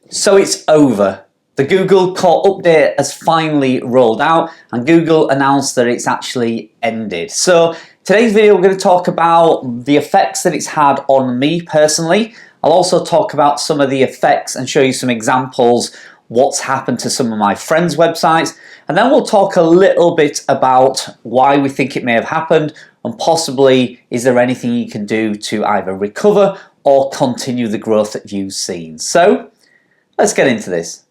So it's over. The Google Core update has finally rolled out and Google announced that it's actually ended. So today's video we're going to talk about the effects that it's had on me personally. I'll also talk about some of the effects and show you some examples, what's happened to some of my friends' websites, and then we'll talk a little bit about why we think it may have happened and possibly is there anything you can do to either recover or continue the growth that you've seen. So let's get into this.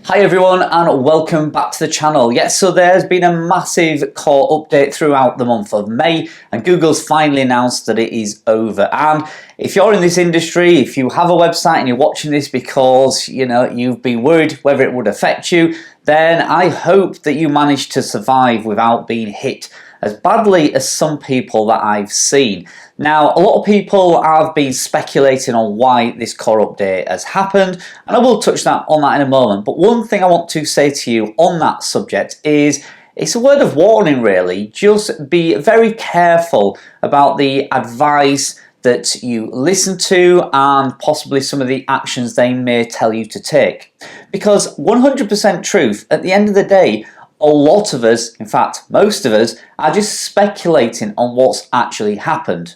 Hi everyone and welcome back to the channel. Yes, so there's been a massive core update throughout the month of May and Google's finally announced that it is over. And if you're in this industry, if you have a website and you're watching this because you've been worried whether it would affect you, then I hope that you managed to survive without being hit as badly as some people that I've seen. Now, a lot of people have been speculating on why this core update has happened, and I will touch on that in a moment. But one thing I want to say to you on that subject is it's a word of warning really. Just be very careful about the advice that you listen to and possibly some of the actions they may tell you to take. Because 100% truth, at the end of the day, a lot of us, in fact most of us, are just speculating on what's actually happened.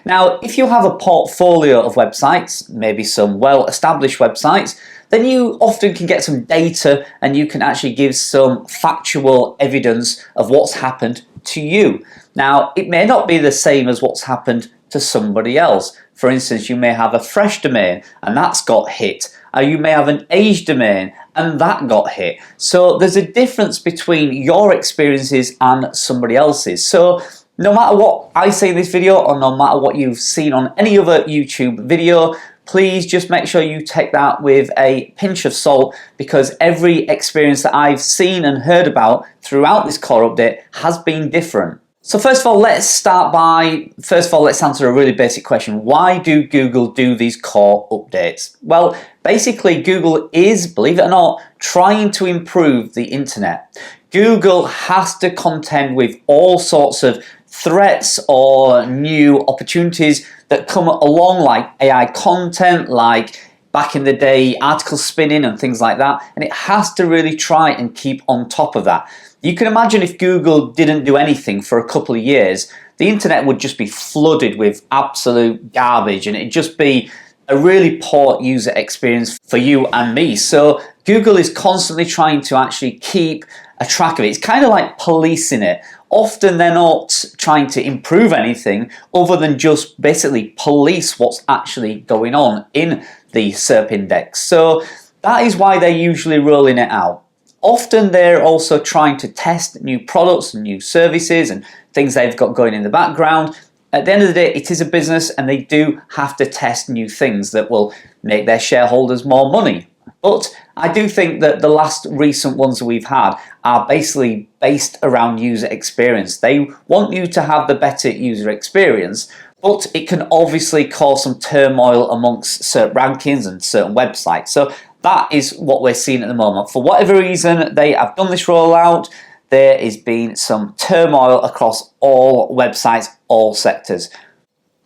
Now, if you have a portfolio of websites, maybe some well-established websites, then you often can get some data and you can actually give some factual evidence of what's happened to you. Now, it may not be the same as what's happened to somebody else. For instance, you may have a fresh domain and that's got hit. You may have an aged domain and that got hit. So there's a difference between your experiences and somebody else's. So no matter what I say in this video or no matter what you've seen on any other YouTube video, please just make sure you take that with a pinch of salt, because every experience that I've seen and heard about throughout this core update has been different. So first of all, let's answer a really basic question. Why do Google do these core updates? Well, basically Google is, believe it or not, trying to improve the internet. Google has to contend with all sorts of threats or new opportunities that come along, like AI content, like back in the day article spinning and things like that, and it has to really try and keep on top of that. You can imagine if Google didn't do anything for a couple of years, the internet would just be flooded with absolute garbage and it'd just be a really poor user experience for you and me. So Google is constantly trying to actually keep a track of it. It's kind of like policing it. Often they're not trying to improve anything other than just basically police what's actually going on in the SERP index. So that is why they're usually rolling it out. Often they're also trying to test new products and new services and things they've got going in the background. At the end of the day, it is a business and they do have to test new things that will make their shareholders more money. But I do think that the last recent ones that we've had are basically based around user experience. They want you to have the better user experience, but it can obviously cause some turmoil amongst certain rankings and certain websites. So that is what we're seeing at the moment. For whatever reason they have done this rollout, there has been some turmoil across all websites, all sectors.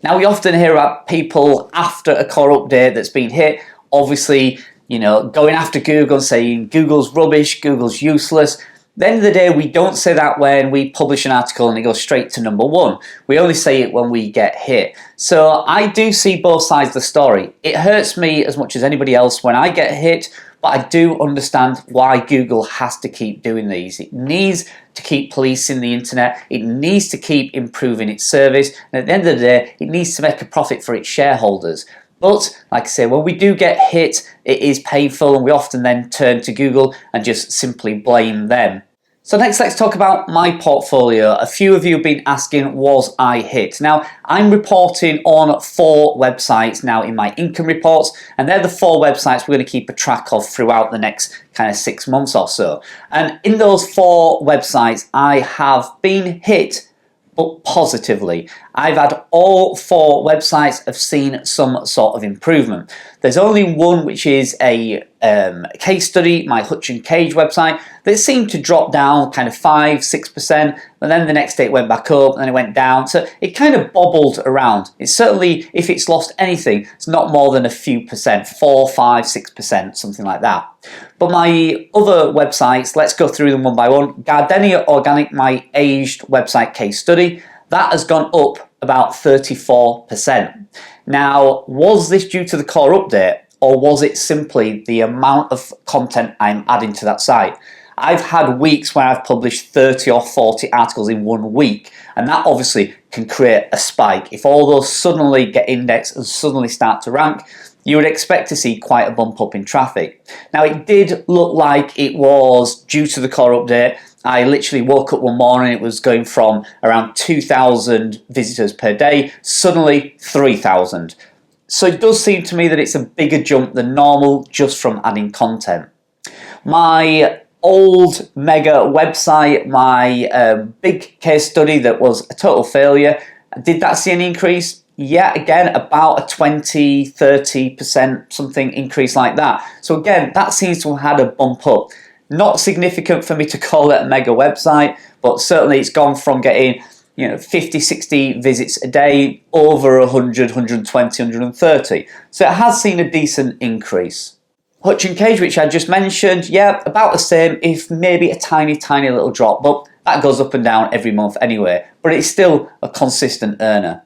Now, we often hear about people after a core update that's been hit, obviously, going after Google and saying Google's rubbish, Google's useless. At the end of the day, we don't say that when we publish an article and it goes straight to #1. We only say it when we get hit. So I do see both sides of the story. It hurts me as much as anybody else when I get hit, but I do understand why Google has to keep doing these. It needs to keep policing the internet. It needs to keep improving its service. And at the end of the day, it needs to make a profit for its shareholders. But like I say, when we do get hit, it is painful and we often then turn to Google and just simply blame them. So next, let's talk about my portfolio. A few of you have been asking, was I hit? Now, I'm reporting on 4 websites now in my income reports, and they're the 4 websites we're going to keep a track of throughout the next kind of 6 months or so. And in those 4 websites, I have been hit, but positively. I've had all 4 websites have seen some sort of improvement. There's only one which is a case study, my Hutch and Cage website, that seemed to drop down kind of 5-6%, and then the next day it went back up and then it went down. So it kind of bobbled around. It's certainly, if it's lost anything, it's not more than a few percent, 4, 5, 6%, something like that. But my other websites, let's go through them one by one. Gardenia Organic, my aged website case study, that has gone up about 34%. Now, was this due to the core update, or was it simply the amount of content I'm adding to that site? I've had weeks where I've published 30 or 40 articles in 1 week, and that obviously can create a spike. If all those suddenly get indexed and suddenly start to rank, you would expect to see quite a bump up in traffic. Now, it did look like it was due to the core update. I literally woke up one morning, it was going from around 2,000 visitors per day, suddenly 3,000. So it does seem to me that it's a bigger jump than normal just from adding content. My old mega website, my big case study that was a total failure, did that see any increase? Yeah, again, about a 20-30% something increase like that. So again, that seems to have had a bump up. Not significant for me to call it a mega website, but certainly it's gone from getting 50, 60 visits a day, over 100, 120, 130. So it has seen a decent increase. Hutch and Cage, which I just mentioned, yeah, about the same, if maybe a tiny, tiny little drop, but that goes up and down every month anyway, but it's still a consistent earner.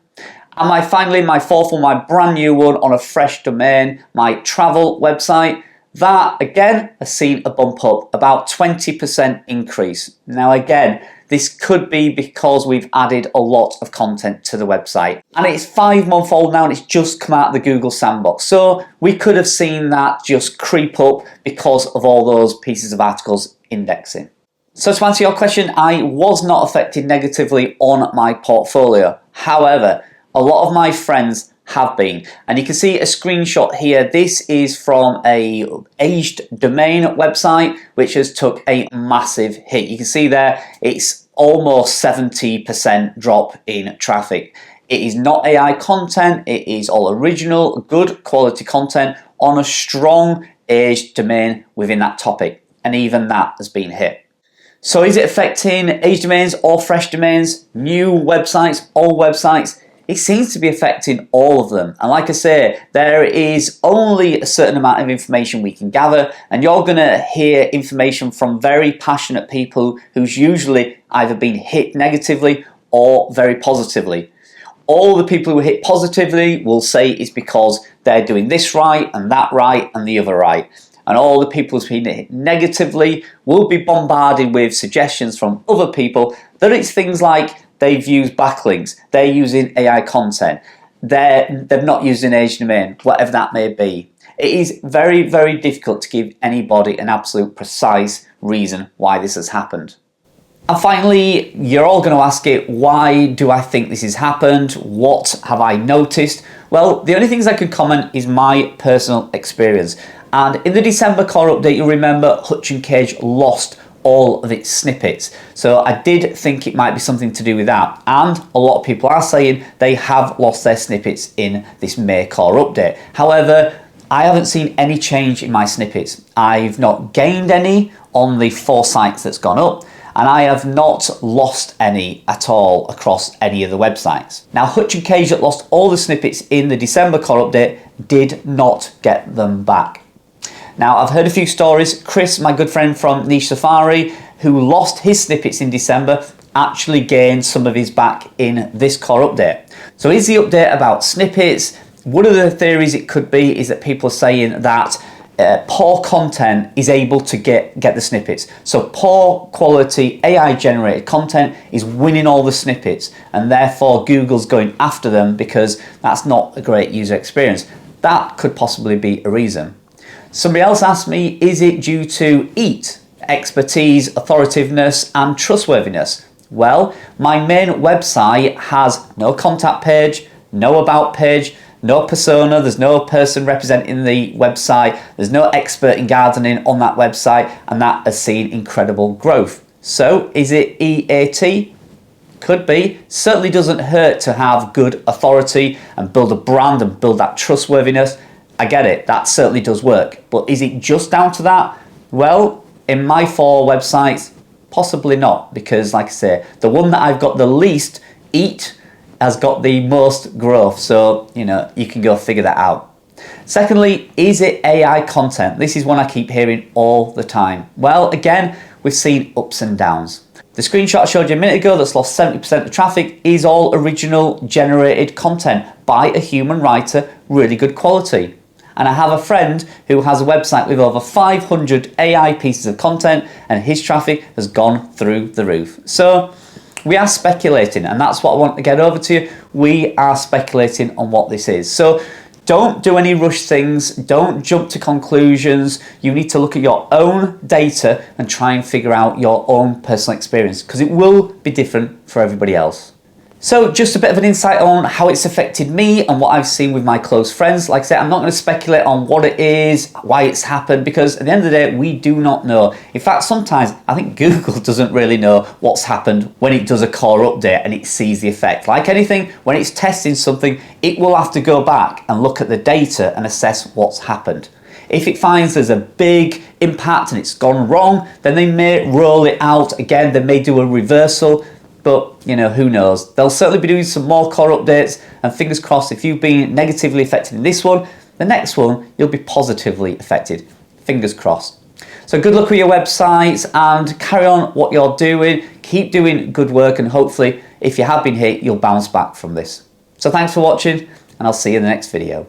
And finally, my fourth one, my brand new one on a fresh domain, my travel website, that again has seen a bump up, about 20% increase. Now again, this could be because we've added a lot of content to the website. And it's 5 months old now and it's just come out of the Google sandbox. So we could have seen that just creep up because of all those pieces of articles indexing. So to answer your question, I was not affected negatively on my portfolio. However, a lot of my friends have been, and you can see a screenshot here. This is from a aged domain website which has took a massive hit. You can see there it's almost 70% drop in traffic. It is not AI content, it is all original, good quality content on a strong aged domain within that topic, and even that has been hit. So is it affecting aged domains or fresh domains, new websites, old websites? It seems to be affecting all of them. And like I say, there is only a certain amount of information we can gather, and you're going to hear information from very passionate people who's usually either been hit negatively or very positively. All the people who hit positively will say it's because they're doing this right and that right and the other right. And all the people who've been hit negatively will be bombarded with suggestions from other people that it's things like they've used backlinks, they're using AI content, they're not using aged domain, whatever that may be. It is very, very difficult to give anybody an absolute precise reason why this has happened. And finally, you're all going to ask it, why do I think this has happened? What have I noticed? Well, the only things I can comment is my personal experience. And in the December core update, you'll remember Hutch and Cage lost all of its snippets. So I did think it might be something to do with that. And a lot of people are saying they have lost their snippets in this May core update. However, I haven't seen any change in my snippets. I've not gained any on the 4 sites that's gone up, and I have not lost any at all across any of the websites. Now, Hutch and Cage that lost all the snippets in the December core update did not get them back. Now, I've heard a few stories. Chris, my good friend from Niche Safari, who lost his snippets in December, actually gained some of his back in this core update. So is the update about snippets? One of the theories it could be is that people are saying that poor content is able to get the snippets. So poor quality AI generated content is winning all the snippets, and therefore Google's going after them because that's not a great user experience. That could possibly be a reason. Somebody else asked me, is it due to EAT, expertise, authoritativeness and trustworthiness? Well, my main website has no contact page, no about page, no persona, there's no person representing the website, there's no expert in gardening on that website, and that has seen incredible growth. So is it EAT? Could be. Certainly doesn't hurt to have good authority and build a brand and build that trustworthiness. I get it, that certainly does work. But is it just down to that? Well, in my 4 websites, possibly not, because like I say, the one that I've got the least, Eat, has got the most growth. So, you know, you can go figure that out. Secondly, is it AI content? This is one I keep hearing all the time. Well, again, we've seen ups and downs. The screenshot I showed you a minute ago that's lost 70% of traffic is all original generated content by a human writer, really good quality. And I have a friend who has a website with over 500 AI pieces of content and his traffic has gone through the roof. So we are speculating, and that's what I want to get over to you. We are speculating on what this is. So don't do any rush things, don't jump to conclusions. You need to look at your own data and try and figure out your own personal experience, because it will be different for everybody else. So just a bit of an insight on how it's affected me and what I've seen with my close friends. Like I said, I'm not going to speculate on what it is, why it's happened, because at the end of the day, we do not know. In fact, sometimes I think Google doesn't really know what's happened when it does a core update and it sees the effect. Like anything, when it's testing something, it will have to go back and look at the data and assess what's happened. If it finds there's a big impact and it's gone wrong, then they may roll it out again, they may do a reversal. But, you know, who knows? They'll certainly be doing some more core updates, and fingers crossed, if you've been negatively affected in this one, the next one, you'll be positively affected. Fingers crossed. So good luck with your websites and carry on what you're doing. Keep doing good work, and hopefully, if you have been hit, you'll bounce back from this. So thanks for watching, and I'll see you in the next video.